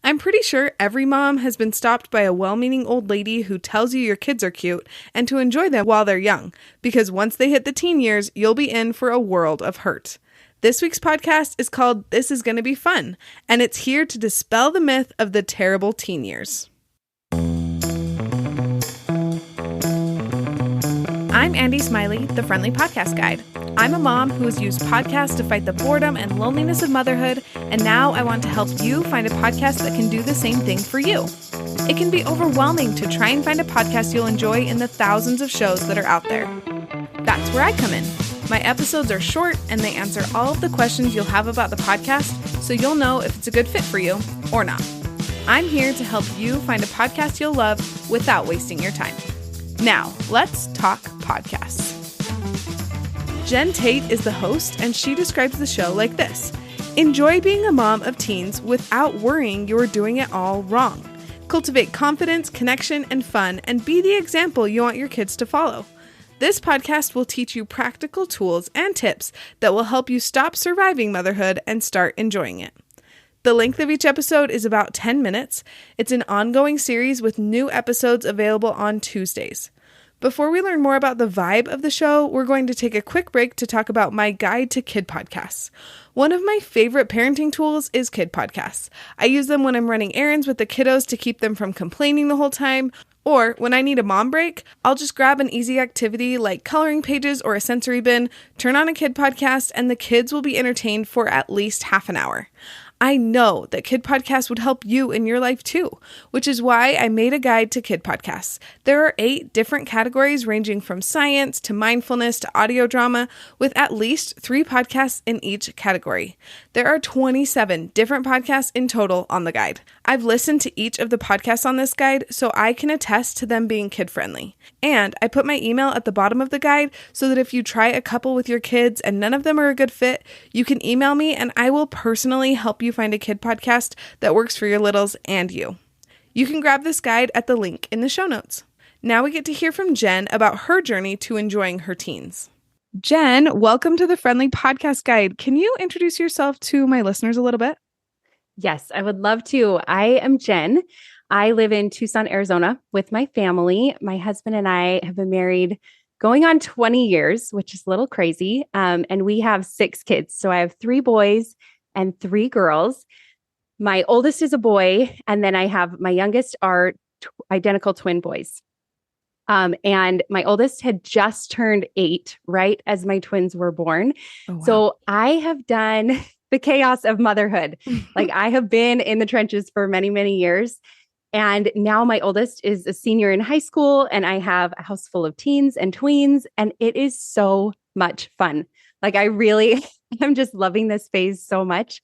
I'm pretty sure every mom has been stopped by a well-meaning old lady who tells you your kids are cute and to enjoy them while they're young, because once they hit the teen years, you'll be in for a world of hurt. This week's podcast is called This Is Gonna Be Fun, and it's here to dispel the myth of the terrible teen years. I'm Andy Smiley, the Friendly Podcast Guide. I'm a mom who has used podcasts to fight the boredom and loneliness of motherhood, and now I want to help you find a podcast that can do the same thing for you. It can be overwhelming to try and find a podcast you'll enjoy in the thousands of shows that are out there. That's where I come in. My episodes are short, and they answer all of the questions you'll have about the podcast, so you'll know if it's a good fit for you or not. I'm here to help you find a podcast you'll love without wasting your time. Now, let's talk podcasts. Jen Tate is the host, and she describes the show like this. Enjoy being a mom of teens without worrying you are doing it all wrong. Cultivate confidence, connection, and fun, and be the example you want your kids to follow. This podcast will teach you practical tools and tips that will help you stop surviving motherhood and start enjoying it. The length of each episode is about 10 minutes. It's an ongoing series with new episodes available on Tuesdays. Before we learn more about the vibe of the show, we're going to take a quick break to talk about my guide to kid podcasts. One of my favorite parenting tools is kid podcasts. I use them when I'm running errands with the kiddos to keep them from complaining the whole time, or when I need a mom break, I'll just grab an easy activity like coloring pages or a sensory bin, turn on a kid podcast, and the kids will be entertained for at least half an hour. I know that kid podcasts would help you in your life too, which is why I made a guide to kid podcasts. There are 8 different categories ranging from science to mindfulness to audio drama, with at least 3 podcasts in each category. There are 27 different podcasts in total on the guide. I've listened to each of the podcasts on this guide, so I can attest to them being kid-friendly. And I put my email at the bottom of the guide so that if you try a couple with your kids and none of them are a good fit, you can email me and I will personally help you find a kid podcast that works for your littles and you. You can grab this guide at the link in the show notes. Now we get to hear from Jen about her journey to enjoying her teens. Jen, welcome to the Friendly Podcast Guide. Can you introduce yourself to my listeners a little bit? Yes, I would love to. I am Jen. I live in Tucson, Arizona with my family. My husband and I have been married going on 20 years, which is a little crazy. And we have 6 kids. So I have 3 boys and 3 girls. My oldest is a boy, and then I have my youngest are identical twin boys. And my oldest had just turned 8, right as my twins were born. Oh, wow. So I have done the chaos of motherhood. Like I have been in the trenches for many, many years. And now my oldest is a senior in high school, and I have a house full of teens and tweens, and it is so much fun. Like I really am just loving this phase so much.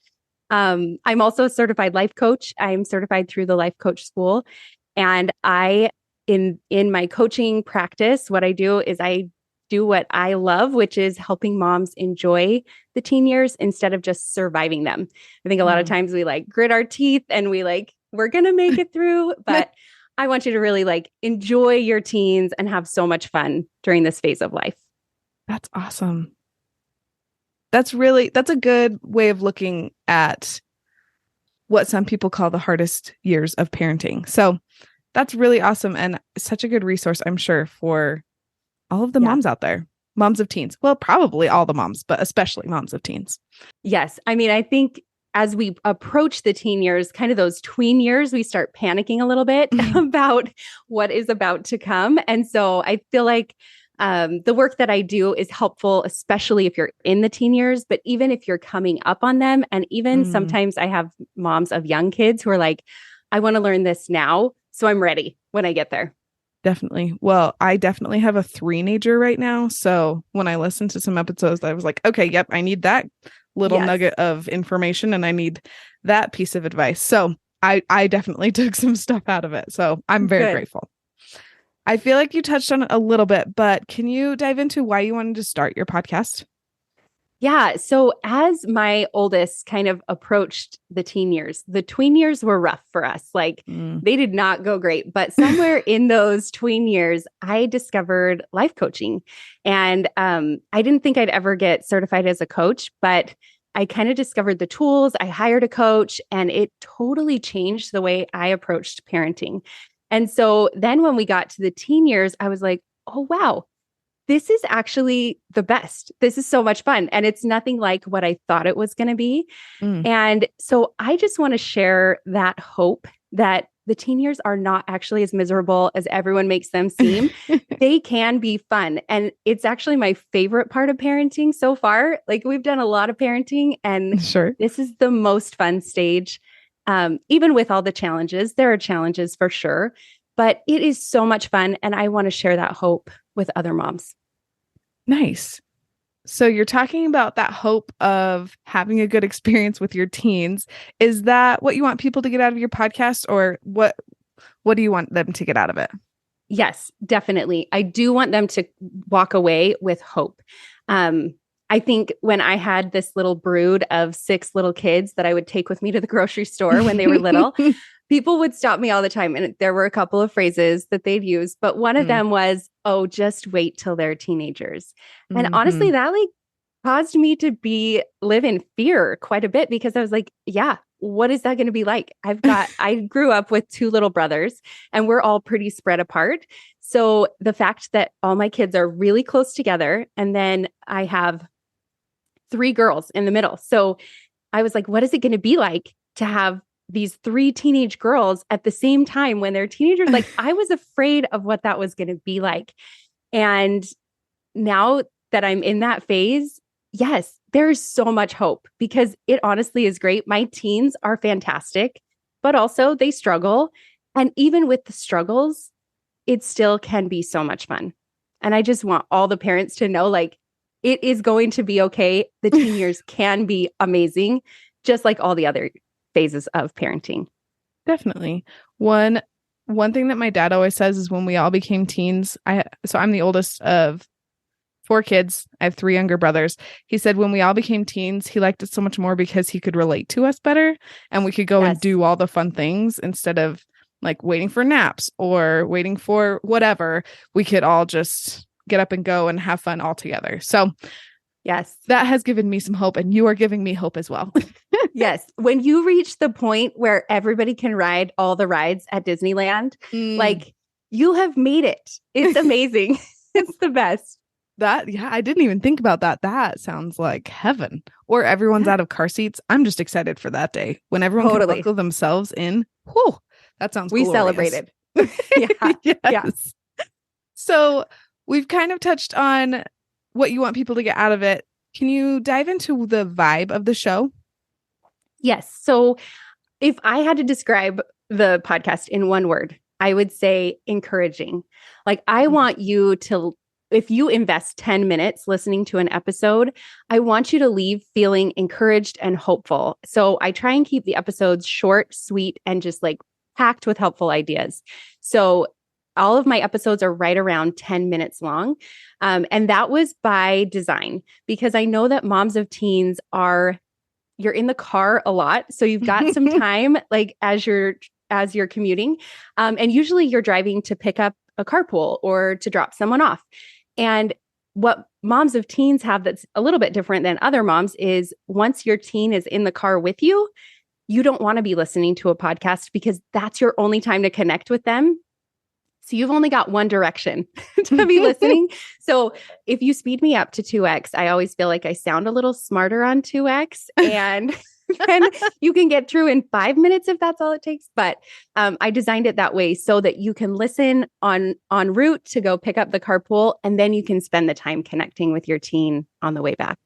I'm also a certified life coach. I'm certified through the life coach school. And in my coaching practice, what I do is I do what I love, which is helping moms enjoy the teen years instead of just surviving them. I think a lot of times we like grit our teeth and we're going to make it through, but I want you to really enjoy your teens and have so much fun during this phase of life. That's awesome. That's a good way of looking at what some people call the hardest years of parenting. So that's really awesome and such a good resource, I'm sure, for all of the moms out there, moms of teens. Well, probably all the moms, but especially moms of teens. Yes. I mean, I think as we approach the teen years, kind of those tween years, we start panicking a little bit about what is about to come. And so I feel like the work that I do is helpful, especially if you're in the teen years, but even if you're coming up on them. And even sometimes I have moms of young kids who are like, I want to learn this now, so I'm ready when I get there. Definitely. Well, I definitely have a 3-nager right now. So when I listened to some episodes, I was like, okay, yep, I need that little nugget of information and I need that piece of advice. So I definitely took some stuff out of it. So I'm very grateful. I feel like you touched on it a little bit, but can you dive into why you wanted to start your podcast? Yeah. So as my oldest kind of approached the teen years, the tween years were rough for us. They did not go great, but somewhere in those tween years, I discovered life coaching. And I didn't think I'd ever get certified as a coach, but I kind of discovered the tools. I hired a coach, and it totally changed the way I approached parenting. And so then when we got to the teen years, I was like, oh, wow, this is actually the best. This is so much fun. And it's nothing like what I thought it was going to be. Mm. And so I just want to share that hope that the teen years are not actually as miserable as everyone makes them seem. They can be fun. And it's actually my favorite part of parenting so far. Like, we've done a lot of parenting, and Sure. this is the most fun stage. Even with all the challenges, there are challenges for sure, but it is so much fun. And I want to share that hope with other moms. Nice. So you're talking about that hope of having a good experience with your teens. Is that what you want people to get out of your podcast, or what do you want them to get out of it? Yes, definitely. I do want them to walk away with hope. I think when I had this little brood of 6 little kids that I would take with me to the grocery store when they were little, people would stop me all the time. And there were a couple of phrases that they'd use, but one of them was, oh, just wait till they're teenagers. And honestly, that caused me to live in fear quite a bit, because I was like, yeah, what is that going to be like? I grew up with 2 little brothers, and we're all pretty spread apart. So the fact that all my kids are really close together, and then I have 3 girls in the middle. So I was like, what is it going to be like to have these 3 teenage girls at the same time when they're teenagers? Like, I was afraid of what that was going to be like. And now that I'm in that phase, yes, there's so much hope, because it honestly is great. My teens are fantastic, but also they struggle. And even with the struggles, it still can be so much fun. And I just want all the parents to know, like, it is going to be okay. The teen years can be amazing, just like all the other phases of parenting. Definitely. One thing that my dad always says is, when we all became teens, so I'm the oldest of 4 kids. I have 3 younger brothers. He said when we all became teens, he liked it so much more because he could relate to us better, and we could go and do all the fun things instead of like waiting for naps or waiting for whatever. We could all just get up and go and have fun all together. So yes, that has given me some hope, and you are giving me hope as well. Yes. When you reach the point where everybody can ride all the rides at Disneyland, like, you have made it. It's amazing. It's the best. I didn't even think about that. That sounds like heaven. Or everyone's out of car seats. I'm just excited for that day when everyone can buckle themselves in. Whew, that sounds We glorious. celebrated. Yeah. Yes. Yeah. So we've kind of touched on what you want people to get out of it. Can you dive into the vibe of the show? Yes. So if I had to describe the podcast in one word, I would say encouraging. Like, I want you to, if you invest 10 minutes listening to an episode, I want you to leave feeling encouraged and hopeful. So I try and keep the episodes short, sweet, and just like packed with helpful ideas. So all of my episodes are right around 10 minutes long. And that was by design, because I know that moms of teens you're in the car a lot. So you've got some time, like as you're commuting. And usually you're driving to pick up a carpool or to drop someone off. And what moms of teens have that's a little bit different than other moms is, once your teen is in the car with you, you don't want to be listening to a podcast, because that's your only time to connect with them. So you've only got one direction to be listening. So if you speed me up to 2x, I always feel like I sound a little smarter on 2x, and then you can get through in 5 minutes if that's all it takes. But I designed it that way so that you can listen en route to go pick up the carpool, and then you can spend the time connecting with your teen on the way back.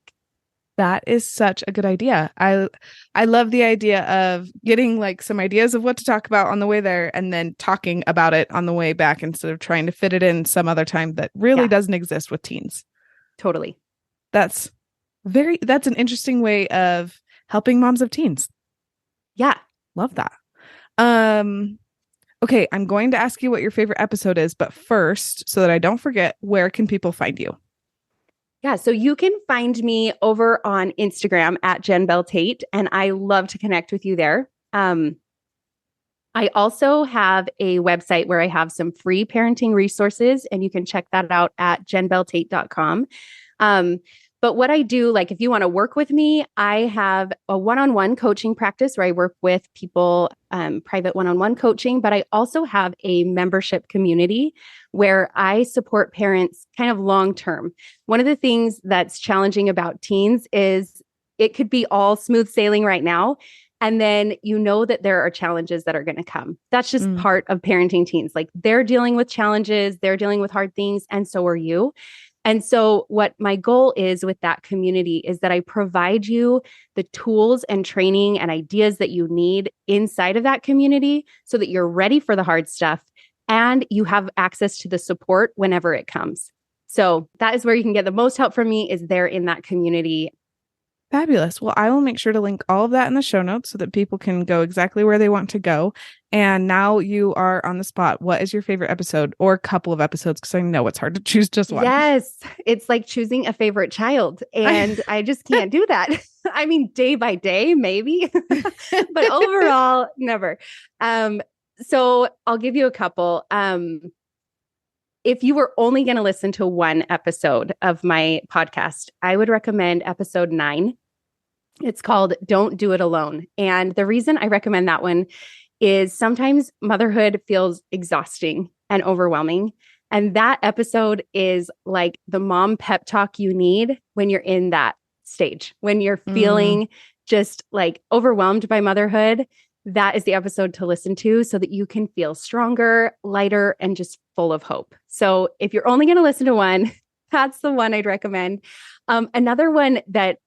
That is such a good idea. I love the idea of getting like some ideas of what to talk about on the way there, and then talking about it on the way back, instead of trying to fit it in some other time that really doesn't exist with teens. Totally. That's an interesting way of helping moms of teens. Yeah. Love that. Okay, I'm going to ask you what your favorite episode is, but first, so that I don't forget, where can people find you? Yeah, so you can find me over on Instagram at Jen Bell Tate, and I love to connect with you there. I also have a website where I have some free parenting resources, and you can check that out at jenbelltate.com. But what I do, like if you want to work with me, I have a one-on-one coaching practice where I work with people, private one-on-one coaching, but I also have a membership community where I support parents kind of long-term. One of the things that's challenging about teens is it could be all smooth sailing right now. And then you know that there are challenges that are going to come. That's just part of parenting teens. Like they're dealing with challenges, they're dealing with hard things, and so are you. And so, what my goal is with that community is that I provide you the tools and training and ideas that you need inside of that community so that you're ready for the hard stuff and you have access to the support whenever it comes. So, that is where you can get the most help from me, is there in that community. Fabulous. Well, I will make sure to link all of that in the show notes so that people can go exactly where they want to go. And now you are on the spot. What is your favorite episode or couple of episodes? Because I know it's hard to choose just one. Yes, it's like choosing a favorite child. And I just can't do that. I mean, day by day, maybe, but overall, never. So I'll give you a couple. If you were only going to listen to one episode of my podcast, I would recommend episode 9. It's called Don't Do It Alone. And the reason I recommend that one is sometimes motherhood feels exhausting and overwhelming. And that episode is like the mom pep talk you need when you're in that stage, when you're feeling just like overwhelmed by motherhood. That is the episode to listen to so that you can feel stronger, lighter, and just full of hope. So if you're only going to listen to one, that's the one I'd recommend. Another one that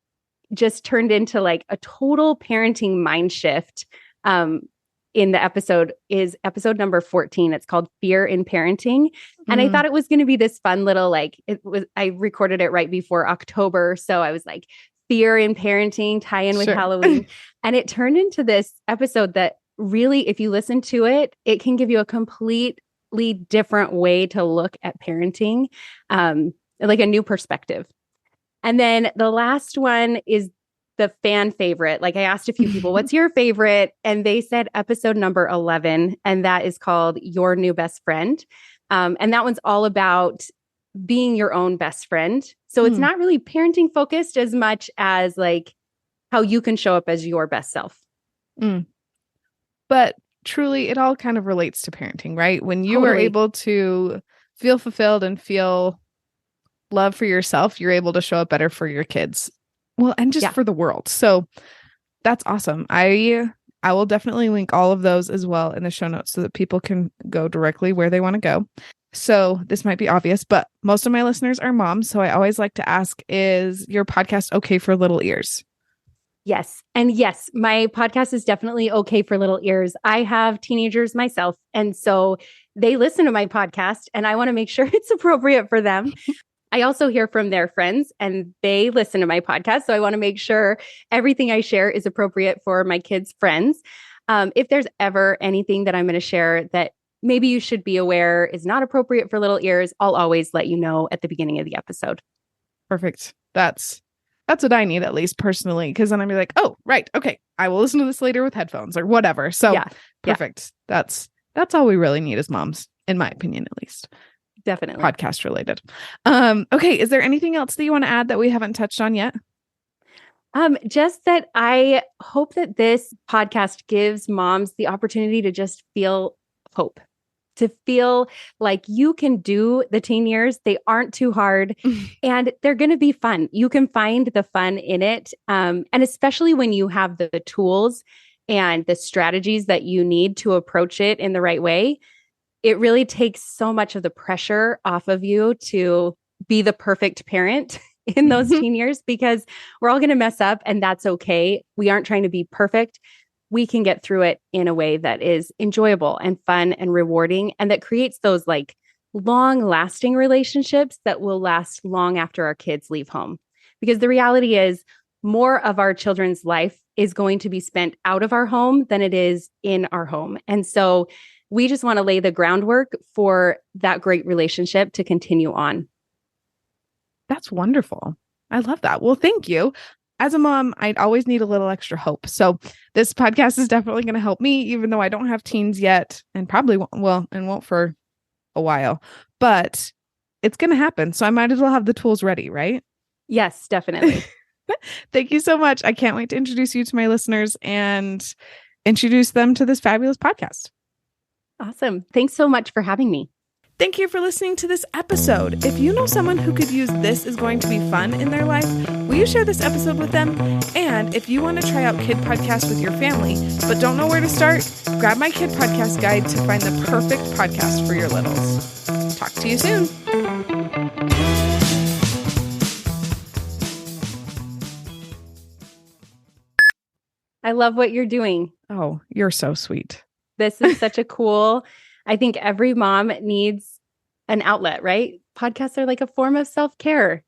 just turned into like a total parenting mind shift in the episode is episode number 14. It's called Fear in Parenting. And I thought it was going to be this fun little, like, I recorded it right before October. So I was like, fear in parenting, tie in with Halloween. And it turned into this episode that really, if you listen to it, it can give you a completely different way to look at parenting, like a new perspective. And then the last one is the fan favorite. Like I asked a few people, what's your favorite? And they said episode number 11, and that is called Your New Best Friend. And that one's all about being your own best friend. So it's not really parenting focused as much as like how you can show up as your best self. But truly, it all kind of relates to parenting, right? When you are able to feel fulfilled and feel love for yourself, you're able to show up better for your kids. Well, and just for the world. So that's awesome. I will definitely link all of those as well in the show notes so that people can go directly where they want to go. So this might be obvious, but most of my listeners are moms. So I always like to ask, is your podcast okay for little ears? Yes. And yes, my podcast is definitely okay for little ears. I have teenagers myself. And so they listen to my podcast and I want to make sure it's appropriate for them. I also hear from their friends and they listen to my podcast. So I want to make sure everything I share is appropriate for my kids' friends. If there's ever anything that I'm going to share that maybe you should be aware is not appropriate for little ears, I'll always let you know at the beginning of the episode. Perfect. That's what I need, at least personally, because then I'll be like, oh, right. Okay. I will listen to this later with headphones or whatever. So perfect. Yeah. That's all we really need as moms, in my opinion, at least. Definitely. Podcast related. Okay. Is there anything else that you want to add that we haven't touched on yet? Just that I hope that this podcast gives moms the opportunity to just feel hope, to feel like you can do the teen years. They aren't too hard and they're going to be fun. You can find the fun in it. And especially when you have the tools and the strategies that you need to approach it in the right way, it really takes so much of the pressure off of you to be the perfect parent in those teen years, because we're all going to mess up and that's okay. We aren't trying to be perfect. We can get through it in a way that is enjoyable and fun and rewarding, and that creates those like long lasting relationships that will last long after our kids leave home. Because the reality is more of our children's life is going to be spent out of our home than it is in our home. And so we just want to lay the groundwork for that great relationship to continue on. That's wonderful. I love that. Well, thank you. As a mom, I'd always need a little extra hope. So this podcast is definitely going to help me, even though I don't have teens yet and probably won't for a while, but it's going to happen. So I might as well have the tools ready, right? Yes, definitely. Thank you so much. I can't wait to introduce you to my listeners and introduce them to this fabulous podcast. Awesome. Thanks so much for having me. Thank you for listening to this episode. If you know someone who could use This Is Going to Be Fun in their life, will you share this episode with them? And if you want to try out Kid Podcast with your family, but don't know where to start, grab my Kid Podcast guide to find the perfect podcast for your littles. Talk to you soon. I love what you're doing. Oh, you're so sweet. This is such a cool, I think every mom needs an outlet, right? Podcasts are like a form of self-care.